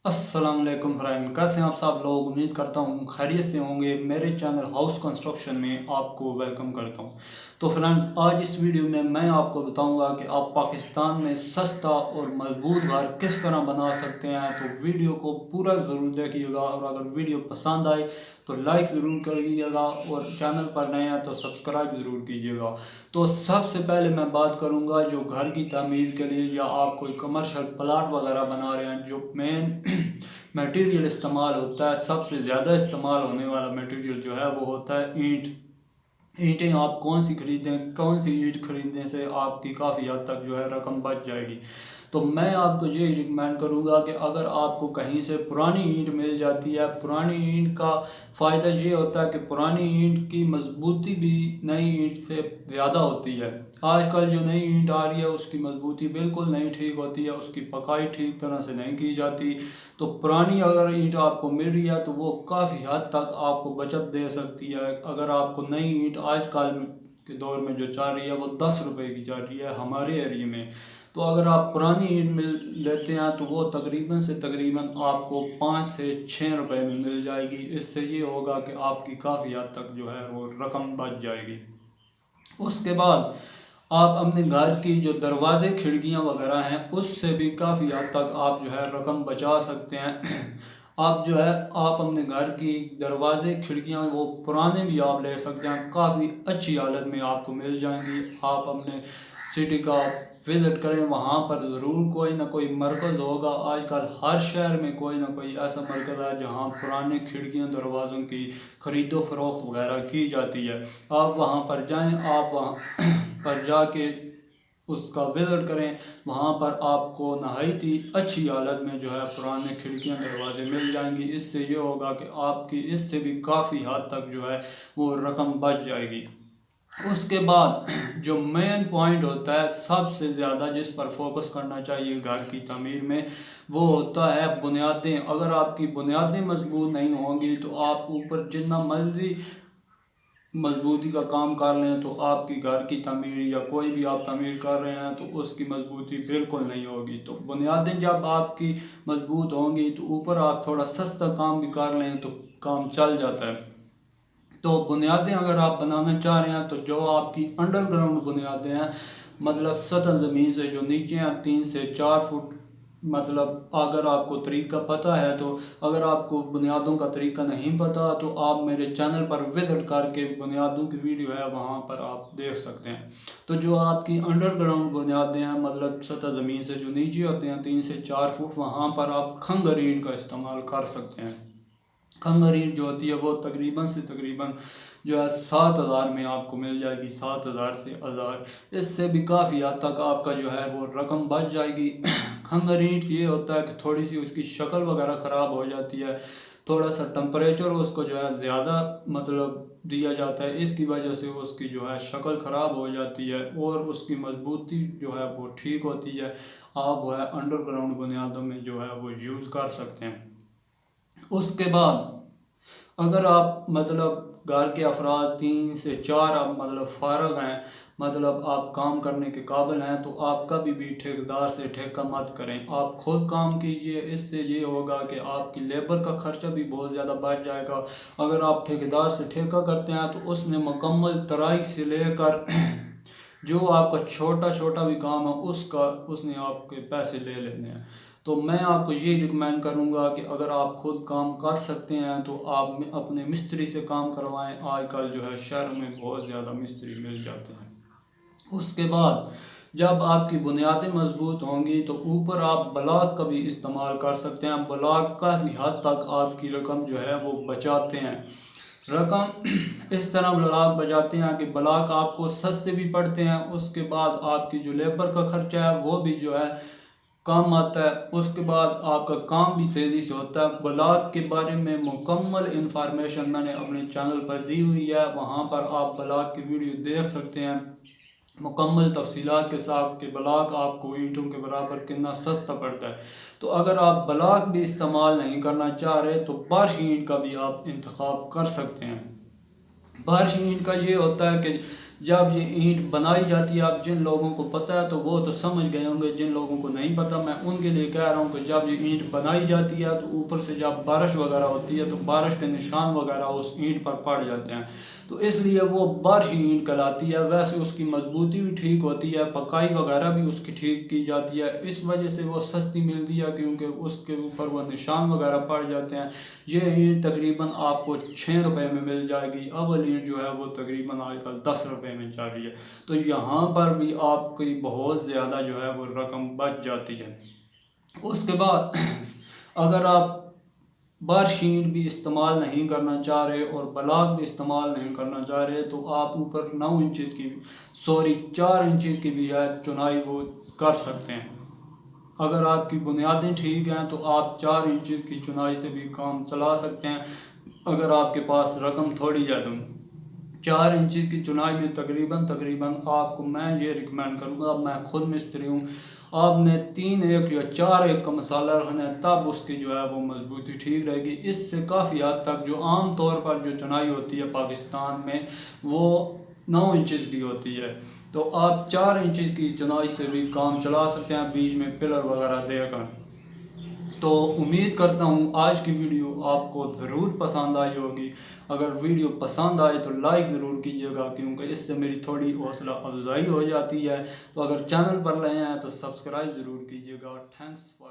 अस्सलाम वालेकुम फ्रेंड, कैसे हैं आप सब लोग। उम्मीद करता हूँ खैरियत से होंगे। मेरे चैनल हाउस कंस्ट्रक्शन में आपको वेलकम करता हूँ। तो फ्रेंड्स, आज इस वीडियो में मैं आपको बताऊंगा कि आप पाकिस्तान में सस्ता और मजबूत घर किस तरह बना सकते हैं। तो वीडियो को पूरा ज़रूर देखिएगा और अगर वीडियो पसंद आए तो लाइक ज़रूर करिएगा और चैनल पर नए हैं तो सब्सक्राइब ज़रूर कीजिएगा। तो सबसे पहले मैं बात करूंगा जो घर की तामीर के लिए या आप कोई कमर्शियल प्लाट वगैरह बना रहे हैं, जो मेन मटेरियल इस्तेमाल होता है, सबसे ज़्यादा इस्तेमाल होने वाला मटेरियल जो है वो होता है ईंट। ईंटें आप कौन सी खरीदें, कौन सी ईंट खरीदने से आपकी काफ़ी हद तक जो है रकम बच जाएगी। तो मैं आपको ये रिकमेंड करूँगा कि अगर आपको कहीं से पुरानी ईंट मिल जाती है, पुरानी ईंट का फ़ायदा ये होता है कि पुरानी ईंट की मजबूती भी नई ईंट से ज़्यादा होती है। आजकल जो नई ईंट आ रही है उसकी मजबूती बिल्कुल नहीं ठीक होती है, उसकी पकाई ठीक तरह से नहीं की जाती। तो पुरानी अगर ईंट आपको मिल रही है तो वो काफ़ी हद तक आपको बचत दे सकती है। अगर आपको नई ईंट आजकल के दौर में जो चल रही है वो 10 रुपए की चल रही है हमारे एरिया में। तो अगर आप पुरानी ईंट मिल लेते हैं तो वो तकरीबन से तकरीबन आपको 5 से 6 रुपए में मिल जाएगी। इससे ये होगा कि आपकी काफ़ी हद तक जो है वो रकम बच जाएगी। उसके बाद आप अपने घर की जो दरवाजे खिड़कियां वगैरह हैं उससे भी काफ़ी हद तक आप जो है रकम बचा सकते हैं। आप जो है आप अपने घर की दरवाजे खिड़कियां वो पुराने भी आप ले सकते हैं, काफ़ी अच्छी हालत में आपको मिल जाएंगी। आप अपने सिटी का विज़िट करें, वहाँ पर ज़रूर कोई ना कोई मरकज़ होगा। आजकल हर शहर में कोई ना कोई ऐसा मरकज़ है जहाँ पुराने खिड़कियों दरवाज़ों की ख़रीदो फरोख्त वगैरह की जाती है। आप वहाँ पर जाएं, आप वहाँ पर जाके उसका विज़िट करें। वहाँ पर आपको नहायत ही अच्छी हालत में जो है पुराने खिड़कियाँ दरवाजे मिल जाएंगी। इससे ये होगा कि आपकी इससे भी काफ़ी हद तक जो है वो रकम बच जाएगी। उसके बाद जो मेन पॉइंट होता है सबसे ज़्यादा जिस पर फोकस करना चाहिए घर की तमीर में, वो होता है बुनियादें। अगर आपकी बुनियादें मजबूत नहीं होंगी तो आप ऊपर जितना मर्जी मजबूती का काम कर लें तो आपकी घर की तमीर या कोई भी आप तमीर कर रहे हैं तो उसकी मजबूती बिल्कुल नहीं होगी। तो बुनियादें जब आपकी मजबूत होंगी तो ऊपर आप थोड़ा सस्ता काम भी कर लें तो काम चल जाता है। तो बुनियादें अगर आप बनाना चाह रहे हैं तो जो आपकी अंडरग्राउंड बुनियादें हैं, मतलब सतह ज़मीन से जो नीचे हैं 3 से 4 फुट, मतलब अगर आपको तरीका पता है तो। अगर आपको बुनियादों का तरीका नहीं पता तो आप मेरे चैनल पर विजिट करके बुनियादों की वीडियो है वहाँ पर आप देख सकते हैं। तो जो आपकी अंडरग्राउंड बुनियादें हैं, मतलब सतह ज़मीन से जो नीचे होते हैं 3 से 4 फुट, वहाँ पर आप खंगर ईंट का इस्तेमाल कर सकते हैं। खंगर ईंट जो होती है वो तकरीबन से तकरीबन जो है 7,000 में आपको मिल जाएगी, 7,000 से 1,000। इससे भी काफ़ी हद तक आपका जो है वो रकम बच जाएगी। खंगर ईंट ये होता है कि थोड़ी सी उसकी शक्ल वगैरह ख़राब हो जाती है, थोड़ा सा टेम्परेचर उसको जो है ज़्यादा मतलब दिया जाता है, इसकी वजह से उसकी जो है शक्ल ख़राब हो जाती है और उसकी मजबूती जो है वो ठीक होती है। आप वो है अंडरग्राउंड बुनियादों में जो है वो यूज़ कर सकते हैं। उसके बाद अगर आप मतलब घर के अफराद 3 से 4 आप मतलब फारग हैं, मतलब आप काम करने के काबिल हैं, तो आप कभी भी ठेकेदार से ठेका मत करें, आप खुद काम कीजिए। इससे ये होगा कि आपकी लेबर का खर्चा भी बहुत ज़्यादा बढ़ जाएगा। अगर आप ठेकेदार से ठेका करते हैं तो उसने मुकम्मल तराई से लेकर जो आपका छोटा छोटा भी काम है उसका उसने आपके पैसे ले लेने हैं। तो मैं आपको ये रिकमेंड करूँगा कि अगर आप खुद काम कर सकते हैं तो आप अपने मिस्त्री से काम करवाएं। आजकल जो है शहर में बहुत ज़्यादा मिस्त्री मिल जाते हैं। उसके बाद जब आपकी बुनियादें मजबूत होंगी तो ऊपर आप ब्लॉक का भी इस्तेमाल कर सकते हैं। ब्लॉक काफ़ी हद तक आपकी रकम जो है वो बचाते हैं। रकम इस तरह ब्लॉक बचाते हैं कि ब्लॉक आपको सस्ते भी पड़ते हैं। उसके बाद आपकी जो लेबर का खर्चा है वो भी जो है काम आता है। उसके बाद आपका काम भी तेज़ी से होता है। ब्लॉग के बारे में मुकम्मल इंफॉर्मेशन मैंने अपने चैनल पर दी हुई है, वहाँ पर आप ब्लॉग की वीडियो देख सकते हैं मुकम्मल तफसीलात के साथ कि ब्लॉक आपको ईंटों के बराबर कितना सस्ता पड़ता है। तो अगर आप ब्लॉक भी इस्तेमाल नहीं करना चाह रहे तो बारिश ईंट का भी आप इंतखाब कर सकते हैं। बारिश ईंट का ये होता है कि जब ये ईंट बनाई जाती है, अब जिन लोगों को पता है तो वो तो समझ गए होंगे, जिन लोगों को नहीं पता मैं उनके लिए कह रहा हूँ कि जब ये ईंट बनाई जाती है तो ऊपर से जब बारिश वगैरह होती है तो बारिश के निशान वगैरह उस ईंट पर पड़ जाते हैं, तो इसलिए वो बारिशी ईंट कहलाती है। वैसे उसकी मजबूती भी ठीक होती है, पकाई वगैरह भी उसकी ठीक की जाती है, इस वजह से वो सस्ती मिलती है क्योंकि उसके ऊपर वो निशान वगैरह पड़ जाते हैं। ये ईंट तकरीबन आपको 6 रुपये में मिल जाएगी। अव्वल ईंट जो है वो तकरीबन आजकल 10 रुपये में चल रही है, तो यहाँ पर भी आपकी बहुत ज़्यादा जो है वो रकम बच जाती है। उसके बाद अगर आप बारशीट भी इस्तेमाल नहीं करना चाह रहे और ब्लॉक भी इस्तेमाल नहीं करना चाह रहे तो आप ऊपर 9 इंचज़ की 4 इंचज़ की भी है चुनाई वो कर सकते हैं। अगर आपकी बुनियादें ठीक हैं तो आप 4 इंचज़ की चुनाई से भी काम चला सकते हैं। अगर आपके पास रकम थोड़ी है तो 4 इंचज़ की चुनाई में तकरीबन आपको मैं ये रिकमेंड करूँगा, मैं खुद मिस्त्री हूँ, आपने 3 एक या 4 एक का मसाला रखना है, तब उसकी जो है वो मजबूती ठीक रहेगी। इससे काफ़ी हद तक जो आम तौर पर जो चुनाई होती है पाकिस्तान में वो 9 इंचज़ की होती है, तो आप 4 इंचज़ की चुनाई से भी काम चला सकते हैं, बीच में पिलर वगैरह देकर। तो उम्मीद करता हूँ आज की वीडियो आपको ज़रूर पसंद आई होगी। अगर वीडियो पसंद आए तो लाइक ज़रूर कीजिएगा क्योंकि इससे मेरी थोड़ी हौसला अफजाई हो जाती है। तो अगर चैनल पर नए हैं तो सब्सक्राइब ज़रूर कीजिएगा। Thanks for